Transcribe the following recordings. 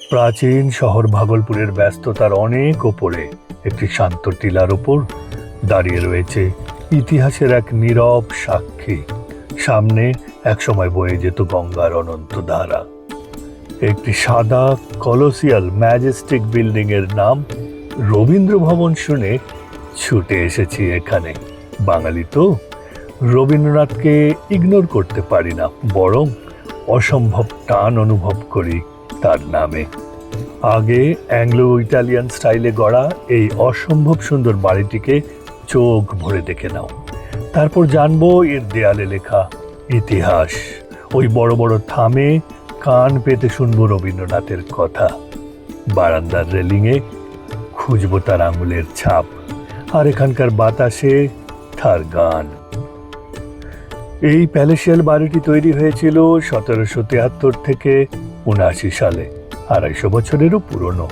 প্রাচীন শহর ভাগলপুরের ব্যস্ততার অনেক ওপরে একটি শান্ত টিলার ওপর দাঁড়িয়ে রয়েছে ইতিহাসের এক নীরব সাক্ষী। সামনে একসময় বয়ে যেত গঙ্গার অনন্ত ধারা। একটি সাদা কলোসিয়াল ম্যাজেস্টিক বিল্ডিং এর নাম রবীন্দ্র ভবন শুনে ছুটে এসেছি এখানে। বাঙালি তো, রবীন্দ্রনাথকে ইগনোর করতে পারি না, বরং অসম্ভব টান অনুভব করি তার নামে। আগে অ্যাংলো ইটালিয়ান স্টাইলে গড়া এই অসম্ভব সুন্দর বাড়িটিকে চোখ ভরে দেখে নাও, তারপর জানবো এর দেয়ালে লেখা ইতিহাস। ওই বড় বড় থামে কান পেতে শুনবো রবীন্দ্রনাথের কথা। বারান্দার রেলিংয়ে খুঁজবো তার আঙুলের ছাপ, আর এখানকার বাতাসে তার গান। এই প্যালেসিয়াল বাড়িটি তৈরি হয়েছিল 1773 থেকে 79 সালে, 250 বছরেরও পুরনো।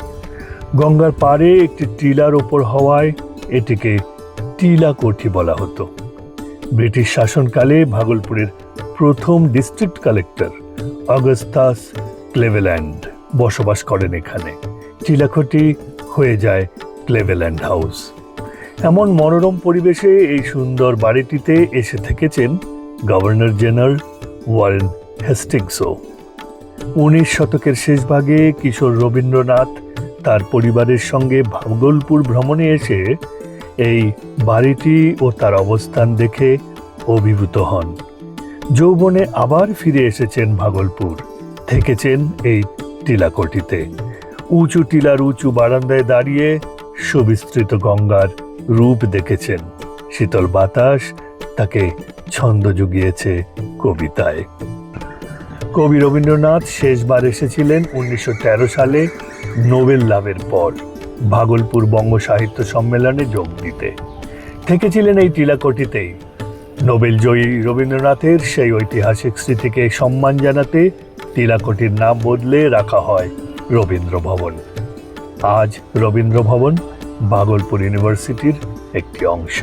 গঙ্গার পাড়ে একটি টিলার ওপর হওয়ায় এটিকে টিলা কোঠি বলা হতো। ব্রিটিশ শাসনকালে ভাগলপুরের প্রথম ডিস্ট্রিক্ট কালেক্টর অগাস্টাস ক্লেভেল্যান্ড বসবাস করেন এখানে। টিলাকোঠি হয়ে যায় ক্লেভেল্যান্ড হাউস। এমন মনোরম পরিবেশে এই সুন্দর বাড়িটিতে এসে থেকেছেন গভর্নর জেনারেল ওয়ারেন হেস্টিংসও। 19 শতকের শেষ ভাগে কিশোর রবীন্দ্রনাথ তার পরিবারের সঙ্গে ভাগলপুর ভ্রমণে এসে এই বাড়িটি ও তার অবস্থান দেখে অভিভূত হন। যৌবনে আবার ফিরে এসেছেন ভাগলপুর, থেকেছেন এই টিলাকোঠিতে। উঁচু টিলার উঁচু বারান্দায় দাঁড়িয়ে সুবিস্তৃত গঙ্গার রূপ দেখেছেন। শীতল বাতাস তাকে ছন্দ জুগিয়েছে কবিতায়। কবি রবীন্দ্রনাথ শেষবার এসেছিলেন 1913 সালে নোবেল লাভের পর ভাগলপুর বঙ্গ সাহিত্য সম্মেলনে যোগ দিতে। থেকেছিলেন এই টিলাকোঠিতেই। নোবেল জয়ী রবীন্দ্রনাথের সেই ঐতিহাসিক স্মৃতিকে সম্মান জানাতে টিলাকোঠির নাম বদলে রাখা হয় রবীন্দ্র ভবন। আজ রবীন্দ্র ভবন ভাগলপুর ইউনিভার্সিটির একটি অংশ।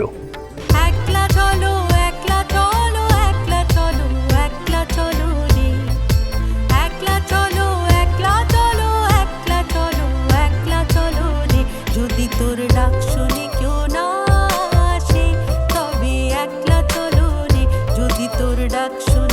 তোর ডাক শুনে কেউ না আসে, তবে একলা চলো রে। যদি তোর ডাক শুনে